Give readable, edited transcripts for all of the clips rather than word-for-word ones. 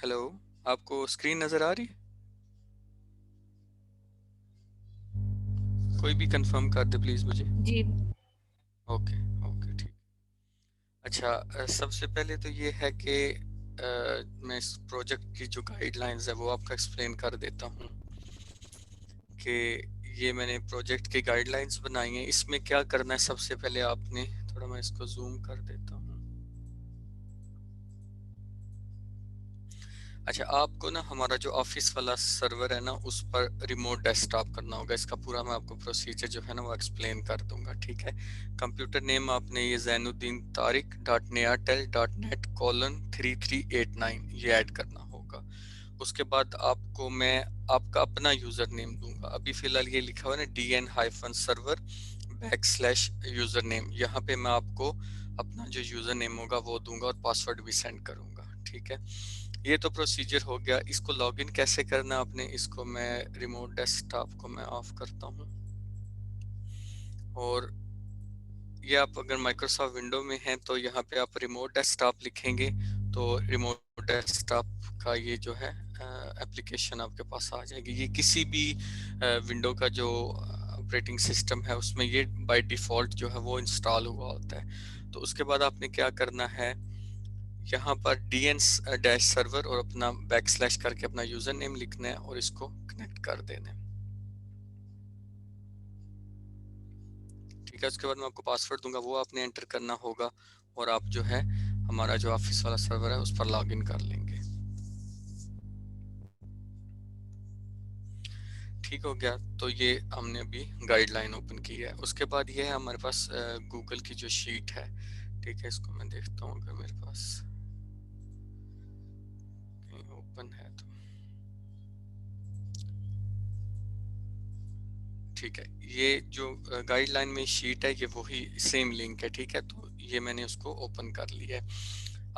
Hello, आपको screen नज़र आ रही है? कोई भी कंफर्म कर दे प्लीज़ मुझे। जी। ओके, ओके, ठीक। अच्छा, सबसे पहले तो ये है कि मैं इस प्रोजेक्ट की जो गाइडलाइंस है वो आपको एक्सप्लेन कर देता हूँ कि ये मैंने प्रोजेक्ट की गाइडलाइंस बनाई हैं। इसमें क्या करना है, सबसे पहले आपने, थोड़ा मैं इसको जूम कर देता हूँ। अच्छा, आपको ना हमारा जो ऑफिस वाला सर्वर है ना, उस पर रिमोट डेस्कटॉप करना होगा। इसका पूरा मैं आपको प्रोसीजर जो है ना वो एक्सप्लेन कर दूंगा, ठीक है। कंप्यूटर नेम आपने ये Zainuddin Tariq dot neyatel dot net colon 3389 ये ऐड करना होगा। उसके बाद आपको मैं आपका अपना यूजर नेम दूंगा। अभी फिलहाल ये लिखा हुआ है ना dn-server /यूजर नेम, यहाँ पे मैं आपको अपना जो यूजर नेम होगा वो दूंगा और पासवर्ड भी सेंड करूंगा, ठीक है। ये तो प्रोसीजर हो गया। इसको लॉगिन कैसे करना आपने, इसको मैं रिमोट डेस्कटॉप को मैं ऑफ करता हूँ। और ये आप अगर माइक्रोसॉफ्ट विंडो में हैं तो यहाँ पे आप रिमोट डेस्कटॉप लिखेंगे तो रिमोट डेस्कटॉप का ये जो है एप्लीकेशन आपके पास आ जाएगी। ये किसी भी विंडो का जो ऑपरेटिंग सिस्टम है उसमें ये बाय डिफॉल्ट जो है वो इंस्टॉल हुआ होता है। तो उसके बाद आपने क्या करना है, यहाँ पर dn-server और अपना बैकस्लैश करके अपना यूजर नेम लिखना है और इसको कनेक्ट कर देना है, ठीक है। उसके बाद मैं आपको पासवर्ड दूंगा, वो आपने एंटर करना होगा और आप जो है हमारा जो ऑफिस वाला सर्वर है उस पर लॉग इन कर लेंगे। ठीक हो गया। तो ये हमने अभी गाइडलाइन ओपन की है। उसके बाद ये है हमारे पास गूगल की जो शीट है, ठीक है। इसको मैं देखता हूँ अगर मेरे पास कहीं ओपन है तो, ठीक है। ये जो गाइडलाइन में शीट है ये वही सेम लिंक है, ठीक है। तो ये मैंने उसको ओपन कर लिया है।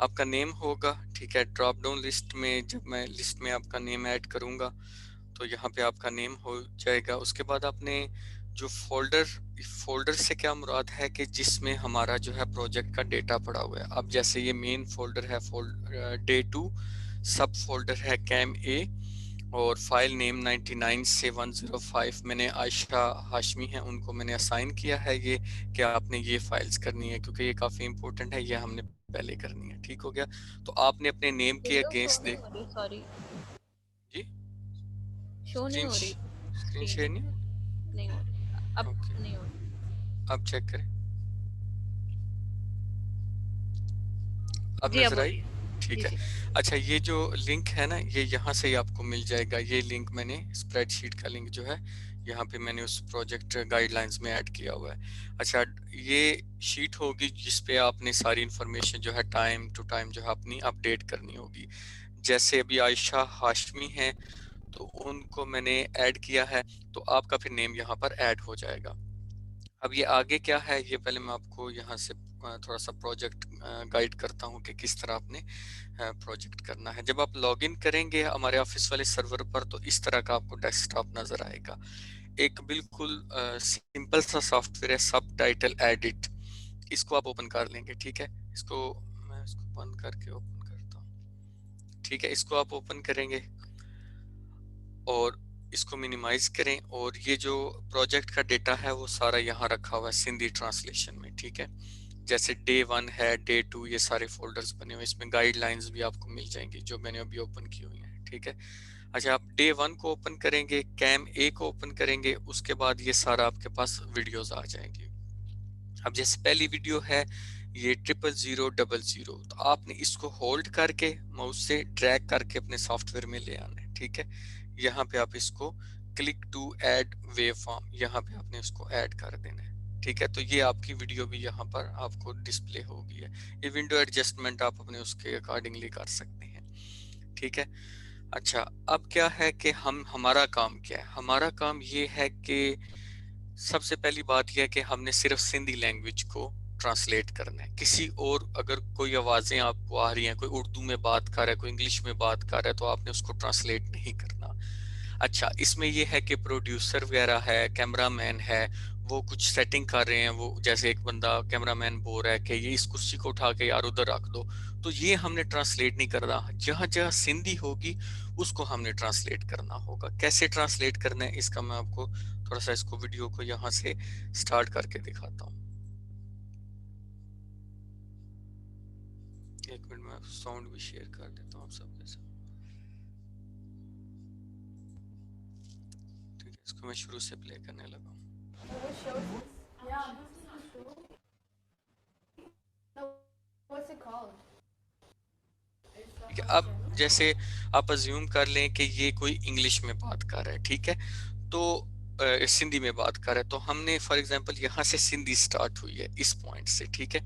आपका नेम होगा, ठीक है। ड्रॉप डाउन लिस्ट में जब मैं लिस्ट में आपका नेम ऐड करूंगा तो यहाँ पे आपका नेम हो जाएगा। उसके बाद आपने जो फोल्डर से क्या मुराद है कि जिसमें हमारा जो है प्रोजेक्ट का डेटा पड़ा हुआ है। अब जैसे ये मेन फोल्डर है डे 2, सब फोल्डर है कैम ए और फाइल नेम 99 से 105 मैंने आयशा हाशमी है उनको मैंने असाइन किया है ये, कि आपने ये फाइल्स करनी है क्योंकि ये काफ़ी इंपॉर्टेंट है, ये हमने पहले करनी है, ठीक हो गया। तो आपने अपने नेम के विंडो शो अगेंस्ट नहीं देख हो रही, सॉरी। जी, शो नहीं हो रही स्क्रीन स्क्रीन। शेयर नहीं नहीं हो रही अब, ओके, नहीं हो रही। अब चेक करें, अब जी अब नजर हो आई, रही है। ठीक जी है। जी। अच्छा, ये जो लिंक है ना ये यहाँ से ही आपको मिल जाएगा। ये लिंक मैंने स्प्रेडशीट का लिंक जो है यहाँ पे मैंने उस प्रोजेक्ट गाइडलाइंस में ऐड किया हुआ है। अच्छा, ये शीट होगी जिस पे आपने सारी इंफॉर्मेशन जो है टाइम टू टाइम जो है अपनी अपडेट करनी होगी। जैसे अभी आयशा हाशमी है तो उनको मैंने ऐड किया है तो आपका फिर नेम यहाँ पर ऐड हो जाएगा। अब ये आगे क्या है, ये पहले मैं आपको यहाँ से थोड़ा सा प्रोजेक्ट गाइड करता हूँ कि किस तरह आपने प्रोजेक्ट करना है। जब आप लॉगिन करेंगे हमारे ऑफिस वाले सर्वर पर तो इस तरह का आपको डेस्कटॉप नजर आएगा। एक बिल्कुल सिंपल सा सॉफ्टवेयर है सब टाइटल एडिट, इसको आप ओपन कर लेंगे, ठीक है। इसको मैं इसको बंद करके ओपन करता हूँ, ठीक है। इसको आप ओपन करेंगे और इसको मिनिमाइज करें और ये जो प्रोजेक्ट का डेटा है वो सारा यहाँ रखा हुआ है सिंधी ट्रांसलेशन में, ठीक है। जैसे डे 1 है, डे 2, ये सारे फोल्डर्स बने हुए, इसमें गाइडलाइंस भी आपको मिल जाएंगी जो मैंने अभी ओपन की हुई हैं, ठीक है। अच्छा, आप डे 1 को ओपन करेंगे, कैम ए को ओपन करेंगे, उसके बाद ये सारा आपके पास वीडियोस आ जाएंगी। अब जैसे पहली वीडियो है ये 00000, तो आपने इसको होल्ड करके माउस से ड्रैग करके अपने सॉफ्टवेयर में ले आना है, ठीक है। यहाँ पे आप इसको click to add waveform, यहाँ पे आपने इसको ऐड कर देना है, ठीक है। तो ये आपकी वीडियो भी यहाँ पर आपको डिस्प्ले होगी है। ये विंडो एडजस्टमेंट आप अपने उसके अकॉर्डिंगली कर सकते हैं, ठीक है। अच्छा, अब क्या है कि हमारा काम क्या है, हमारा काम ये है कि सबसे पहली बात यह है कि हमने सिर्फ सिंधी लैंग्वेज को ट्रांसलेट करना है। किसी और अगर कोई आवाजें आपको आ रही हैं, कोई उर्दू में बात कर रहा है, कोई इंग्लिश में बात कर रहा है, तो आपने उसको ट्रांसलेट नहीं करना। अच्छा, इसमें यह है कि प्रोड्यूसर वगैरह है, कैमरामैन है, वो कुछ सेटिंग कर रहे हैं, वो जैसे एक बंदा कैमरामैन बोल रहा है कि ये इस कुर्सी को उठा के यार उधर रख दो, तो ये हमने ट्रांसलेट नहीं करना, जहां जहां सिंधी होगी उसको हमने ट्रांसलेट करना होगा। कैसे ट्रांसलेट करना है इसका मैं आपको थोड़ा सा इसको वीडियो को यहाँ से स्टार्ट करके दिखाता हूँ। एक मिनट में साउंड भी शेयर कर देता हूँ आप सबके साथ। ठीक है, इसको मैं शुरू से प्ले करने लगा हूँ। ठीक है, अब जैसे आप अज्यूम कर लें कि ये कोई इंग्लिश में बात कर रहा है, ठीक है, तो सिंधी में बात कर रहा है, तो हमने फॉर एग्जांपल यहाँ से सिंधी स्टार्ट हुई है इस पॉइंट से, ठीक है,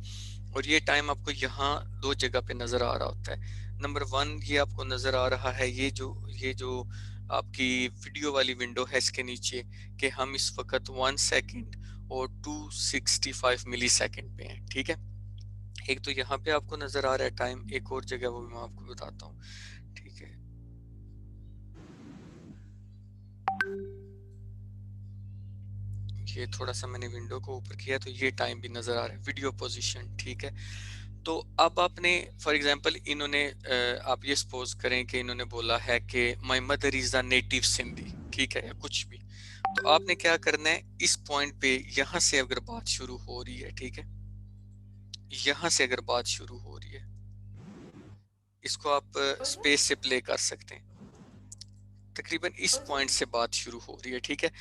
और ये टाइम आपको यहाँ दो जगह पे नजर आ रहा होता है। नंबर 1 ये आपको नजर आ रहा है, ये जो आपकी वीडियो वाली विंडो है इसके नीचे, कि हम इस वक्त 1 सेकंड और 265 मिली सेकंड पे हैं, ठीक है। एक तो यहाँ पे आपको नजर आ रहा है टाइम, एक और जगह वो भी मैं आपको बताता हूँ, ठीक है। ये थोड़ा सा मैंने विंडो को ऊपर किया तो ये टाइम भी नजर आ रहा है, वीडियो पोजीशन, ठीक है। तो अब आपने फॉर एग्जांपल इन्होंने आप ये सपोज करें कि इन्होंने बोला है कि my mother is a native Sindhi, ठीक है, या कुछ भी, तो आपने क्या करना है, इस पॉइंट पे यहाँ से अगर बात शुरू हो रही है, ठीक है, यहाँ से अगर बात शुरू हो रही है, इसको आप स्पेस से प्ले कर सकते हैं, तकरीबन इस पॉइंट से बात शुरू हो रही है, ठीक है।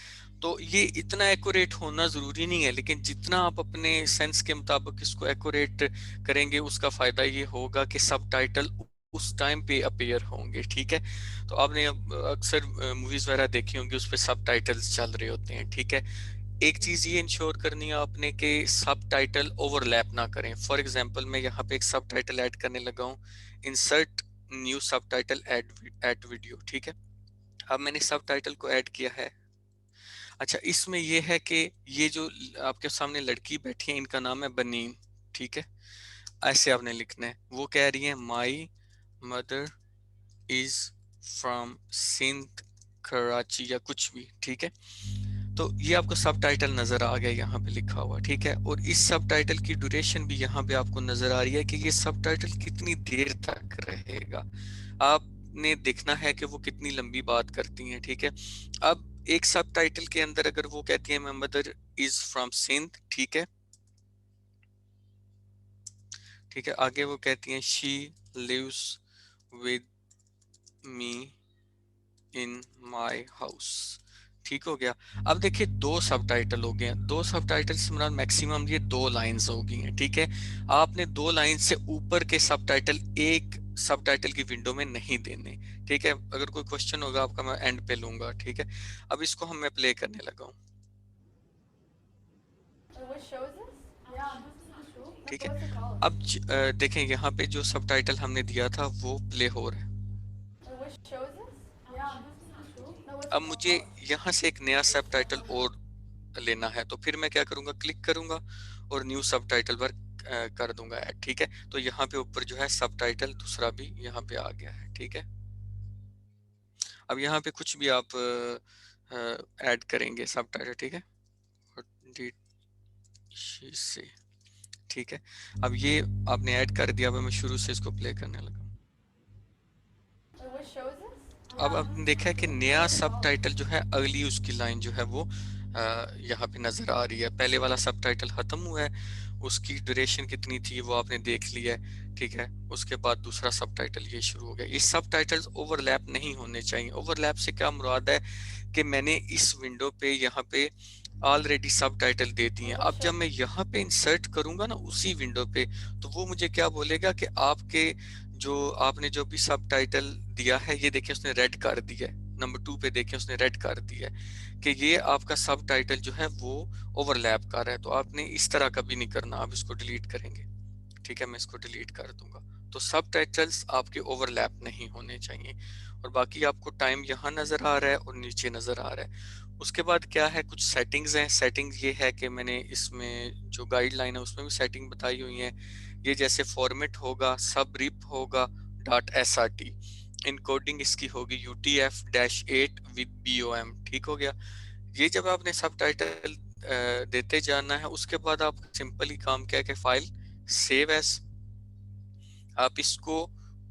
तो ये इतना एक्यूरेट होना जरूरी नहीं है, लेकिन जितना आप अपने सेंस के मुताबिक इसको एक्यूरेट करेंगे उसका फायदा ये होगा कि सबटाइटल उस टाइम पे अपीयर होंगे, ठीक है। तो आपने अक्सर मूवीज वगैरह देखी होंगी, उस पे सबटाइटल्स चल रहे होते हैं, ठीक है। एक चीज ये इंश्योर करनी है आपने कि सबटाइटल ओवरलैप ना करें। फॉर एग्जांपल मैं यहाँ पे एक सबटाइटल ऐड करने लगा हूँ, insert new subtitle at video, ठीक है। अब मैंने सबटाइटल को ऐड किया है। अच्छा, इसमें ये है कि ये जो आपके सामने लड़की बैठी है इनका नाम है बनीन, ठीक है, ऐसे आपने लिखना है। वो कह रही है my mother is from Sindh Karachi या कुछ भी, ठीक है। तो ये आपको सबटाइटल नजर आ गया यहाँ पे लिखा हुआ, ठीक है। और इस सबटाइटल की ड्यूरेशन भी यहाँ पे आपको नजर आ रही है कि ये सबटाइटल कितनी देर तक रहेगा। आपने देखना है कि वो कितनी लंबी बात करती हैं, ठीक है। अब एक सबटाइटल के अंदर अगर वो कहती है my mother is from Sindh, ठीक है, ठीक है, आगे वो कहती हैं she lives with me in my house, ठीक हो गया। अब देखिए दो सबटाइटल हो गए हैं, दो सबटाइटल से मुराद मैक्सिमम ये दो लाइंस हो गई हैं, ठीक है। आपने दो लाइन से ऊपर के सबटाइटल एक सबटाइटल की विंडो में नहीं देने, ठीक है। अगर कोई क्वेश्चन होगा आपका मैं एंड पे लूंगा, ठीक है। अब इसको हम मैं प्ले करने लगा हूँ, ठीक है। अब देखें यहाँ पे जो सबटाइटल हमने दिया था वो प्ले हो रहा है। अब मुझे यहाँ से एक नया सबटाइटल और लेना है, तो फिर मैं क्या करूंगा, क्लिक करूंगा और न्यू सबटाइटल पर कर दूंगा ऐड, ठीक है। तो यहाँ पे ऊपर जो है सबटाइटल दूसरा भी यहाँ पे आ गया है, ठीक है। अब यहाँ पे कुछ भी आप ऐड करेंगे सबटाइटल, ठीक है, से, ठीक है। अब ये आपने ऐड कर दिया, अब मैं शुरू से इसको प्ले करने लगा। अब आपने देखा है कि नया सबटाइटल जो है अगली उसकी लाइन जो है वो यहाँ पे नजर आ रही है। पहले वाला सबटाइटल खत्म हुआ है, उसकी ड्यूरेशन कितनी थी वो आपने देख लिया है, ठीक है। उसके बाद दूसरा सबटाइटल ये शुरू हो गया। ये सबटाइटल्स ओवरलैप नहीं होने चाहिए। ओवरलैप से क्या मुराद है कि मैंने इस विंडो पे यहाँ पे ऑलरेडी सबटाइटल दे दिए हैं। अब जब मैं यहाँ पे इंसर्ट करूंगा ना उसी विंडो पे, तो वो मुझे क्या बोलेगा कि आपके जो आपने जो भी सबटाइटल दिया है, ये देखिए उसने रेड कर दिया है, नंबर 2 पे देखिए उसने रेड कर दिया है कि ये आपका सबटाइटल जो है वो ओवरलैप कर रहा है। तो आपने इस तरह कभी नहीं करना, आप इसको डिलीट करेंगे, ठीक है, मैं इसको डिलीट कर दूंगा। तो सबटाइटल्स आपके ओवरलैप नहीं होने चाहिए। और बाकी आपको टाइम यहाँ नजर आ रहा है और नीचे नजर आ रहा है। उसके बाद क्या है, कुछ सेटिंग्स हैं। सेटिंग ये है कि मैंने इसमें जो गाइडलाइन है उसमें भी सेटिंग बताई हुई है। ये जैसे फॉर्मेट होगा, सब रिप होगा dot S R T, encoding इसकी होगी UTF-8 विद BOM, ठीक हो गया। ये जब आपने सबटाइटल देते जाना है, उसके बाद आप सिंपली काम क्या है कि फाइल सेव एज, आप इसको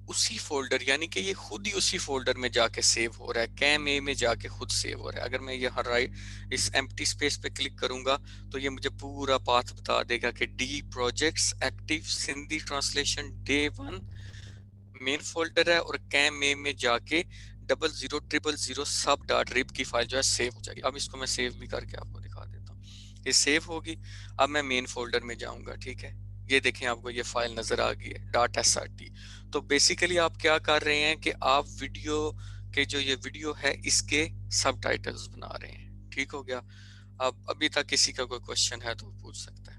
उसी फोल्डर, यानी कि ये खुद ही उसी फोल्डर में जाके सेव हो रहा है, कैम ए में जाके खुद सेव हो रहा है। अगर मैं यहाँ राइट इस एम्प्टी स्पेस पे क्लिक करूंगा तो ये मुझे पूरा पाथ बता देगा कि D projects active Sindhi translation day 1 main folder है, और कैम ए में जाके 0000 सब डॉट रिब की फाइल जो है सेव हो जाएगी। अब इसको मैं सेव भी करके आपको दिखा देता हूँ। ये सेव होगी। अब मैं मेन फोल्डर में जाऊंगा, ठीक है, ये देखें आपको ये फाइल नजर आ गई है डॉट एसआरटी। तो बेसिकली आप क्या कर रहे हैं कि आप वीडियो के जो ये वीडियो है इसके सबटाइटल्स बना रहे हैं। ठीक हो गया। अब अभी तक किसी का कोई क्वेश्चन है तो पूछ सकता है।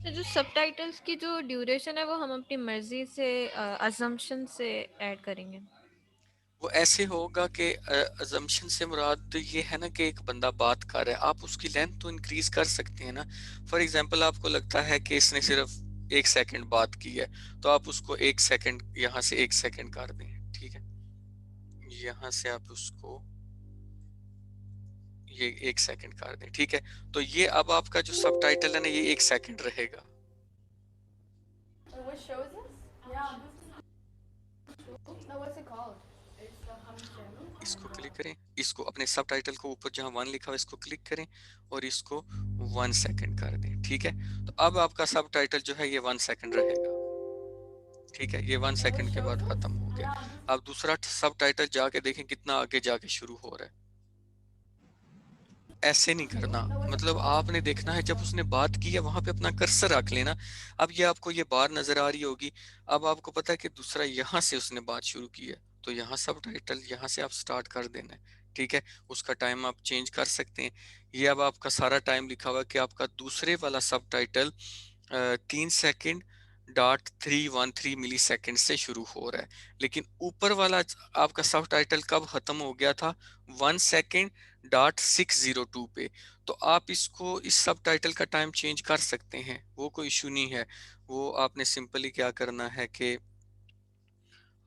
तो जो सबटाइटल्स की जो ड्यूरेशन है वो हम अपनी मर्जी से अजम्पशन से ऐड करेंगे। वो ऐसे होगा कि अजम्पशन से मुराद ये है ना कि एक बंदा बात कर रहा है, आप उसकी लेंथ तो इंक्रीज कर सकते हैं ना। फॉर एग्जांपल आपको लगता है कि इसने सिर्फ 1 सेकंड बात की है, तो आप उसको 1 सेकंड, यहाँ से 1 सेकंड कर दें, ठीक है। यहाँ से आप उसको ये 1 सेकंड कर दें, ठीक है। तो ये अब आपका जो सब टाइटल है ना ये 1 सेकंड रहेगा। What show is this? Yeah, no, what's it called? It's the Hum channel. इसको क्लिक करें, इसको अपने सब टाइटल को ऊपर जहां 1 लिखा हुआ है इसको क्लिक करें और इसको 1 सेकंड कर दें, ठीक है। तो अब आपका सब टाइटल जो है ये 1 सेकंड रहेगा, ठीक है। ये 1 सेकंड के बाद खत्म हो गया। अब दूसरा सब टाइटल जाके देखें कितना आगे जाके शुरू हो रहा है। ऐसे नहीं करना, मतलब आपने देखना है जब उसने बात की है वहां पे अपना कर्सर रख लेना। अब ये आपको ये बार नजर आ रही होगी। अब आपको पता है कि दूसरा यहाँ से उसने बात शुरू की है, तो यहाँ सब टाइटल यहाँ से आप स्टार्ट कर देना है, ठीक है। उसका टाइम आप चेंज कर सकते हैं। ये अब आपका सारा टाइम लिखा हुआ है कि आपका दूसरे वाला सब टाइटल 3 सेकंड.313 मिली सेकंड से शुरू हो रहा है, लेकिन ऊपर वाला आपका सब टाइटल कब खत्म हो गया था, 1 सेकंड.602 पे। तो आप इसको इस सब टाइटल का टाइम चेंज कर सकते हैं, वो कोई इशू नहीं है। वो आपने सिंपली क्या करना है कि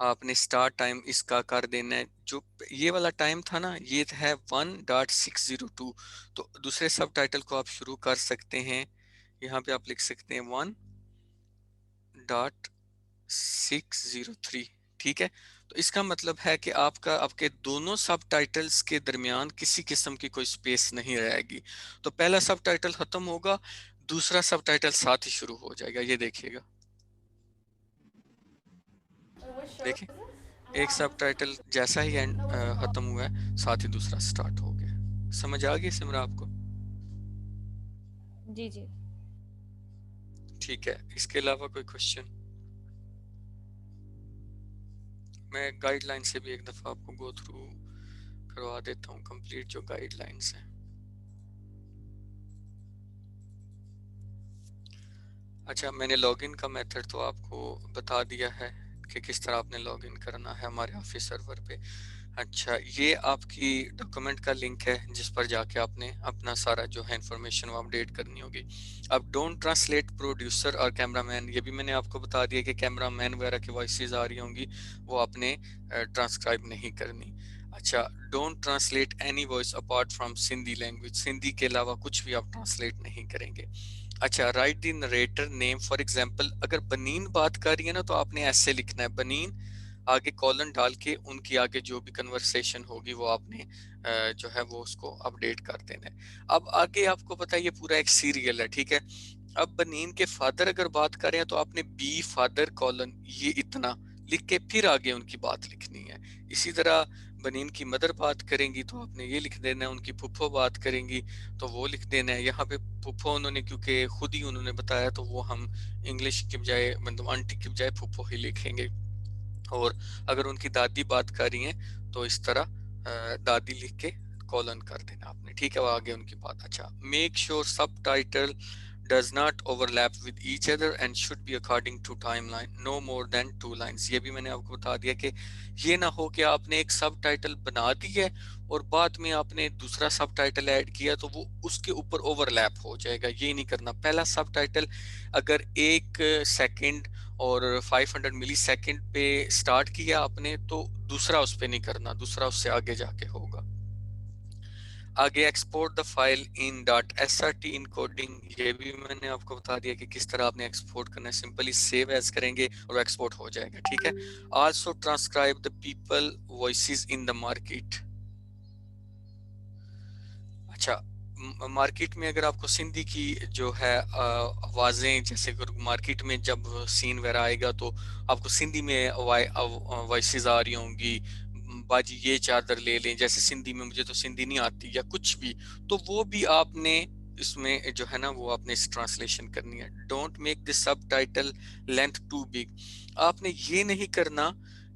आपने स्टार्ट टाइम इसका कर देना है, जो ये वाला टाइम था ना ये है 1.602। तो दूसरे सब टाइटल को आप शुरू कर सकते हैं। यहाँ पे आप लिख सकते हैं 1.603, ठीक है। तो इसका मतलब है कि आपका आपके दोनों सब टाइटल्स के दरमियान किसी किस्म की कोई स्पेस नहीं रहेगी। तो पहला सब टाइटल खत्म होगा, दूसरा सब टाइटल साथ ही शुरू हो जाएगा। ये देखिएगा, What show देखिए is this? एक सब टाइटल जैसा ही एंड खत्म हुआ है साथ ही दूसरा स्टार्ट हो गया। समझ आ गई सिमरा आपको? जी जी। ठीक है, इसके अलावा कोई क्वेश्चन? मैं गाइडलाइन से भी एक दफा आपको गो थ्रू करवा देता हूँ, कंप्लीट जो गाइडलाइंस हैं। अच्छा, मैंने लॉगिन का मेथड तो आपको बता दिया है कि किस तरह आपने लॉगिन करना है हमारे ऑफिस सर्वर पे। अच्छा, ये आपकी डॉक्यूमेंट का लिंक है जिस पर जाके आपने अपना सारा जो है इंफॉर्मेशन वो अपडेट करनी होगी। अब डोंट ट्रांसलेट प्रोड्यूसर और कैमरामैन, ये भी मैंने आपको बता दिया कि कैमरामैन वगैरह की वॉइसेस आ रही होंगी वो आपने ट्रांसक्राइब नहीं करनी। अच्छा, don't translate any voice apart from Sindhi language, Sindhi के अलावा कुछ भी आप ट्रांसलेट नहीं करेंगे। अच्छा, right the narrator name, for example अगर बनीन बात कर रही है ना तो आपने ऐसे लिखना है बनीन, आगे कॉलन डाल के उनकी आगे जो भी कन्वर्सेशन होगी वो आपने जो है वो उसको अपडेट कर देना है। अब आगे आपको पता है ये पूरा एक सीरियल है, ठीक है। अब बनीन के फादर अगर बात करें तो आपने बी फादर कॉलन ये इतना लिख के फिर आगे उनकी बात लिखनी है। इसी तरह बनीन की मदर बात करेंगी तो आपने ये लिख देना है, उनकी फुफ्फो बात करेंगी तो वो लिख देना है। यहाँ पे फुफ्फो उन्होंने क्योंकि खुद ही उन्होंने बताया तो वो हम इंग्लिश की बजाय मतलब आंटी की बजाय फुफ्फो ही लिखेंगे। और अगर उनकी दादी बात कर रही हैं तो इस तरह दादी लिख के कॉलन कर देना आपने, ठीक है। वो आगे उनकी बात। अच्छा, मेक श्योर सब title does not overlap with each other and should be according to timeline no more than 2 lines। ये भी मैंने आपको बता दिया कि ये ना हो कि आपने एक सब टाइटल बना दी है और बाद में आपने दूसरा सब टाइटल ऐड किया तो वो उसके ऊपर ओवरलैप हो जाएगा। ये नहीं करना। पहला सब टाइटल अगर 1 सेकंड और 500 मिली सेकंड पे स्टार्ट किया आपने तो दूसरा उस पे नहीं करना, दूसरा उससे आगे जाके होगा। आगे export the file in dot srt encoding, ये भी मैंने आपको बता दिया कि किस तरह आपने एक्सपोर्ट करना है। सिंपली सेव एज करेंगे और एक्सपोर्ट हो जाएगा, ठीक है। Also transcribe the people voices in the market. अच्छा, मार्केट में अगर आपको सिंधी की जो है आवाजें, जैसे मार्केट में जब सीन वगैरह आएगा तो आपको सिंधी में वॉइसेस आ रही होंगी, बाजी ये चादर ले लें, जैसे सिंधी में, मुझे तो सिंधी नहीं आती या कुछ भी, तो वो भी आपने इसमें जो है ना वो आपने इस ट्रांसलेशन करनी है। Don't make the subtitle length too big. आपने ये नहीं करना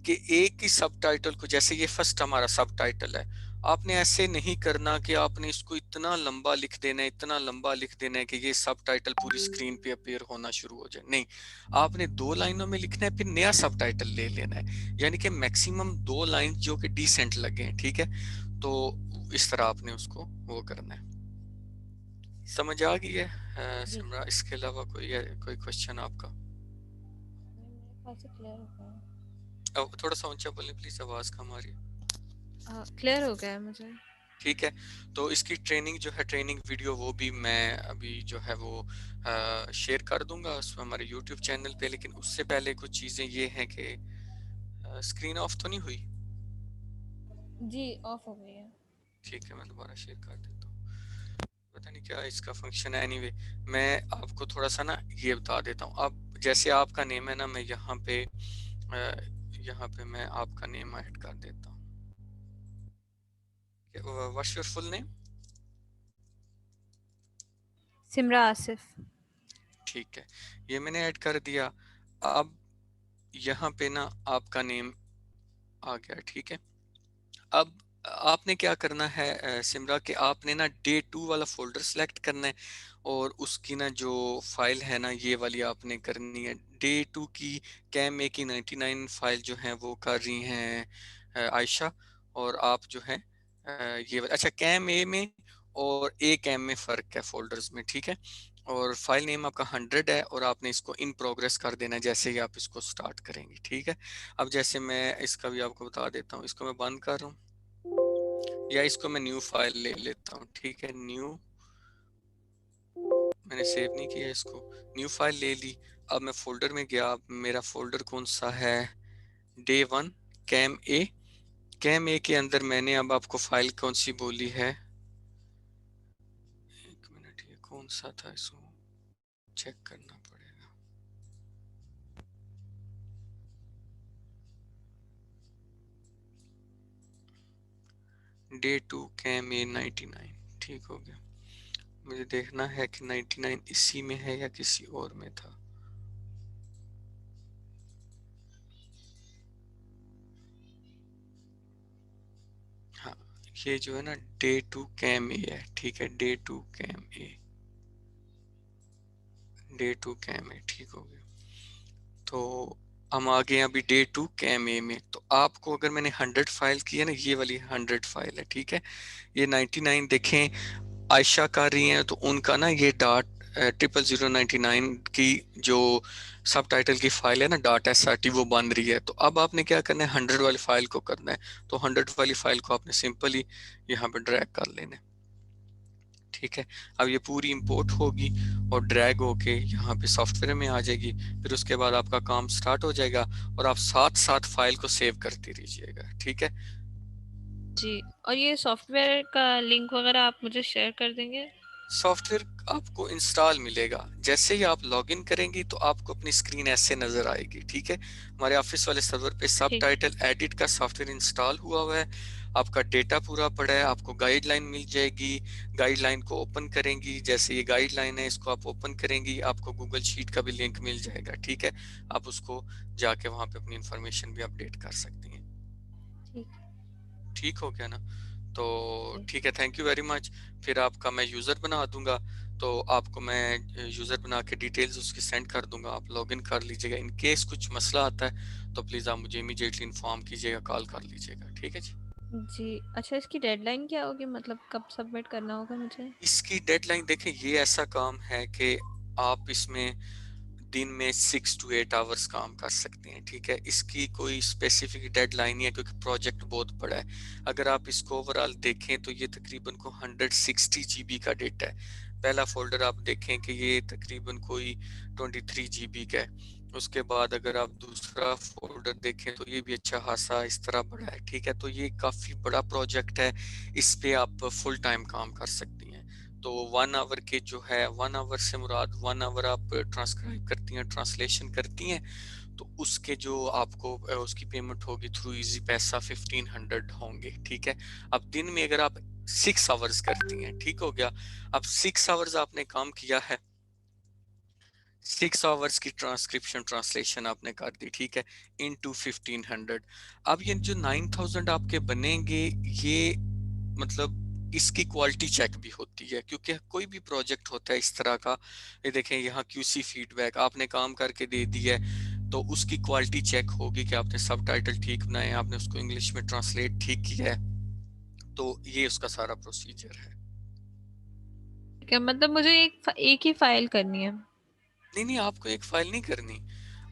कि एक ही सब टाइटल को, जैसे ये फर्स्ट हमारा सब टाइटल है, आपने ऐसे नहीं करना कि आपने इसको इतना लंबा लिख देना है, इतना लंबा लिख देना है कि ये सब टाइटल पूरी स्क्रीन पे अपीयर होना शुरू हो जाए। नहीं, आपने 2 लाइनों में लिखना है, फिर नया सब टाइटल ले लेना है, यानी कि मैक्सिमम 2 लाइन जो कि डिसेंट लगे, ठीक है। तो इस तरह आपने उसको वो करना है। समझ आ गई है जी सिमरा? इसके अलावा कोई क्वेश्चन आपका? मेरे ख्याल से क्लियर हो गया अब थोड़ा सा ऊंचा बोलें प्लीज, आवाज कम आ रही है। क्लियर हो गया है मुझे। ठीक है, तो इसकी ट्रेनिंग जो है, ट्रेनिंग वीडियो, वो भी मैं अभी जो है वो शेयर कर दूंगा उसमें हमारे यूट्यूब चैनल पे। लेकिन उससे पहले कुछ चीज़ें ये हैं कि स्क्रीन ऑफ तो नहीं हुई? जी ऑफ हो गई है। ठीक है, मैं दोबारा शेयर कर देता हूँ। पता नहीं क्या इसका फंक्शन है। एनीवे, मैं आपको थोड़ा सा ना ये बता देता हूँ। अब जैसे आपका नेम है ना, मैं यहाँ पे मैं आपका नेम ऐड कर देता हूँ। What's your full name? Simra Asif. ठीक है, ये मैंने ऐड कर दिया। अब यहाँ पे ना आपका नेम आ गया, ठीक है। अब आपने क्या करना है सिमरा, कि आपने ना day 2 वाला फोल्डर सेलेक्ट करना है, और उसकी ना जो फाइल है ना ये वाली आपने करनी है। day 2 की कैम ए की 99 फाइल जो है वो कर रही हैं आयशा, और आप जो है अच्छा, कैम ए में और ए कैम में फ़र्क है फोल्डर्स में, ठीक है। और फाइल नेम आपका 100 है, और आपने इसको इन प्रोग्रेस कर देना है जैसे ही आप इसको स्टार्ट करेंगे, ठीक है। अब जैसे मैं इसका भी आपको बता देता हूँ, इसको मैं बंद कर रहा हूँ, या इसको मैं न्यू फाइल ले लेता हूँ, ठीक है। न्यू, मैंने सेव नहीं किया इसको, न्यू फाइल ले ली। अब मैं फोल्डर में गया, अब मेरा फोल्डर कौन सा है? day 1 कैम ए। कैम ए के अंदर मैंने अब आपको फाइल कौन सी बोली है, एक मिनट, ये कौन सा था, इसको चेक करना पड़ेगा। day 2 कैम ए 99, ठीक हो गया। मुझे देखना है कि 99 इसी में है या किसी और में था। हाँ, ये जो है ना day 2 कैम ए है, ठीक है। day 2 कैम ए, day 2 कैम ए, ठीक हो गया। तो हम आ गए अभी day 2 कैम ए में। तो आपको, अगर मैंने 100 फाइल की है ना, ये वाली 100 फाइल है, ठीक है। ये 99 देखें आयशा कर रही हैं, तो उनका ना ये डॉट 00099 की जो सब टाइटल की फाइल है ना, डॉट srt, वो बन रही है। तो अब आपने क्या करना है, 100 वाली फाइल को करना है। तो 100 वाली फाइल को आपने सिंपली यहाँ पे ड्रैग कर लेना है, ठीक है। अब ये पूरी इंपोर्ट होगी और ड्रैग होके यहाँ पे सॉफ्टवेयर में आ जाएगी। फिर उसके बाद आपका काम स्टार्ट हो जाएगा, और आप साथ साथ फाइल को सेव करते रहिएगा, ठीक है। जी, और ये सॉफ्टवेयर का लिंक वगैरह आप मुझे शेयर कर देंगे? सॉफ्टवेयर आपको इंस्टॉल मिलेगा, जैसे ही आप लॉगिन करेंगी तो आपको अपनी स्क्रीन ऐसे नजर आएगी, ठीक है। हमारे ऑफिस वाले सर्वर पे सब ठीक। टाइटल एडिट का सॉफ्टवेयर इंस्टॉल हुआ है। आपका डेटा पूरा पड़ा है, आपको गाइडलाइन मिल जाएगी। गाइडलाइन को ओपन करेंगी, जैसे ये गाइडलाइन है, इसको आप ओपन करेंगी, आपको गूगल शीट का भी लिंक मिल जाएगा, ठीक है। आप उसको जाके वहां पे अपनी इंफॉर्मेशन भी अपडेट कर सकती हैं। ठीक। ठीक हो गया ना? तो जी ठीक है, थैंक यू वेरी मच। फिर आपका मैं यूज़र बना दूंगा, तो आपको मैं यूज़र बना के डिटेल्स उसकी सेंड कर दूंगा, आप लॉगिन कर लीजिएगा। इन केस कुछ मसला आता है तो प्लीज़ आप मुझे इमीडिएटली इन्फॉर्म कीजिएगा, कॉल कर लीजिएगा, ठीक है जी। जी। अच्छा, इसकी डेडलाइन क्या होगी, मतलब कब सबमिट करना होगा मुझे? इसकी डेडलाइन देखें, ये ऐसा काम है कि आप इसमें दिन में 6 to 8 आवर्स काम कर सकते हैं, ठीक है। इसकी कोई स्पेसिफिक डेडलाइन नहीं है क्योंकि प्रोजेक्ट बहुत बड़ा है। अगर आप इसको ओवरऑल देखें तो ये तकरीबन को 160 GB का डेटा है। पहला फोल्डर आप देखें कि ये तकरीबन कोई 23 GB का है। उसके बाद अगर आप दूसरा फोल्डर देखें तो ये भी अच्छा खासा इस तरह बड़ा है, ठीक है। तो ये काफी बड़ा प्रोजेक्ट है, इस पे आप फुल टाइम काम कर सकती हैं। तो 1 आवर के जो है, 1 आवर से मुराद 1 आवर आप ट्रांसक्राइब करती हैं, ट्रांसलेशन करती हैं, तो उसके जो आपको उसकी पेमेंट होगी थ्रू इजी पैसा 1500 होंगे, ठीक है। अब दिन में अगर आप 6 आवर्स करती हैं, ठीक हो गया। अब 6 आवर्स आपने काम किया है, 6 आवर्स की ट्रांसक्रिप्शन ट्रांसलेशन आपने कर दी, ठीक है, इनटू 1500। अब ये जो 9000 आपके बनेंगे, ये मतलब इसकी क्वालिटी चेक भी होती है क्योंकि कोई भी प्रोजेक्ट होता है इस तरह का। ये देखें यहाँ QC फीडबैक आपने काम करके दे दिया है, तो उसकी क्वालिटी चेक होगी कि आपने सबटाइटल ठीक बनाए, आपने उसको इंग्लिश में ट्रांसलेट ठीक किया है। तो ये उसका सारा प्रोसीजर है। ठीक है, मतलब मुझे एक ही फाइल करनी है? नहीं नहीं, आपको एक फाइल नहीं करनी,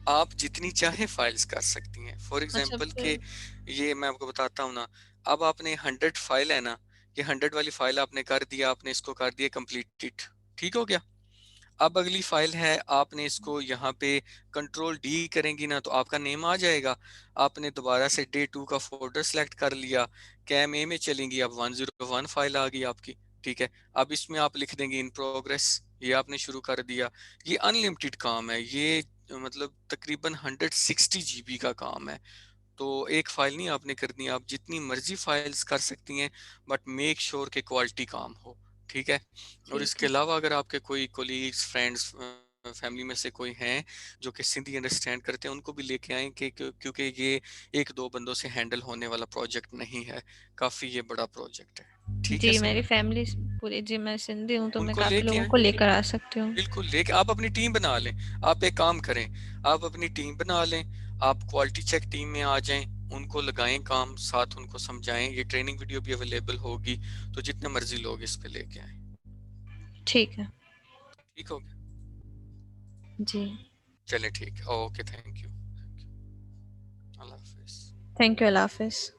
आप जितनी चाहे फाइल्स कर सकती हैं। फॉर अच्छा एग्जांपल के फिर। ये मैं आपको बताता हूँ ना। अब आपने 100 फाइल है ना, ये 100 वाली फाइल आपने कर दिया, आपने इसको कर दिया कंप्लीटेड, ठीक हो गया। अब अगली फाइल है, आपने इसको यहाँ पे कंट्रोल D करेंगी ना तो आपका नेम आ जाएगा। आपने दोबारा से डे 2 का फोल्डर सेलेक्ट कर लिया, कैम ए में चलेंगी, अब 101 फाइल आ गई आपकी, ठीक है। अब इसमें आप लिख देंगे इन प्रोग्रेस, ये आपने शुरू कर दिया। ये अनलिमिटेड काम है, ये मतलब तकरीबन 160 GB का काम है। तो एक फाइल नहीं आपने करनी, आप जितनी मर्जी फाइल्स कर सकती हैं, बट मेक श्योर के क्वालिटी काम हो, ठीक है। और ठीक इसके है। अलावा अगर आपके कोई कोलीग्स, फ्रेंड्स, फैमिली में से कोई हैं जो कि सिंधी अंडरस्टैंड करते हैं, उनको भी लेके आएं कि क्योंकि ये एक दो बंदों से हैंडल होने वाला प्रोजेक्ट नहीं है, काफी ये बड़ा प्रोजेक्ट है, ठीक है जी सर। मेरी फैमिली पूरी, जी मैं सिंधी हूँ तो मैं उनको काफी लेके लोगों आए, को लेकर आ सकती हूँ। बिल्कुल लेके आप अपनी टीम बना लें। आप एक काम करें, आप अपनी टीम बना लें, आप क्वालिटी चेक टीम में आ जाएं, उनको लगाएं काम, साथ उनको समझाएं। ये ट्रेनिंग वीडियो भी अवेलेबल होगी, तो जितने मर्जी लोग इस पे लेके आए। ठीक है। ठीक हो गया, जी। चलें ठीक है, okay, thank you, Allah Hafiz. Thank you, Allah Hafiz.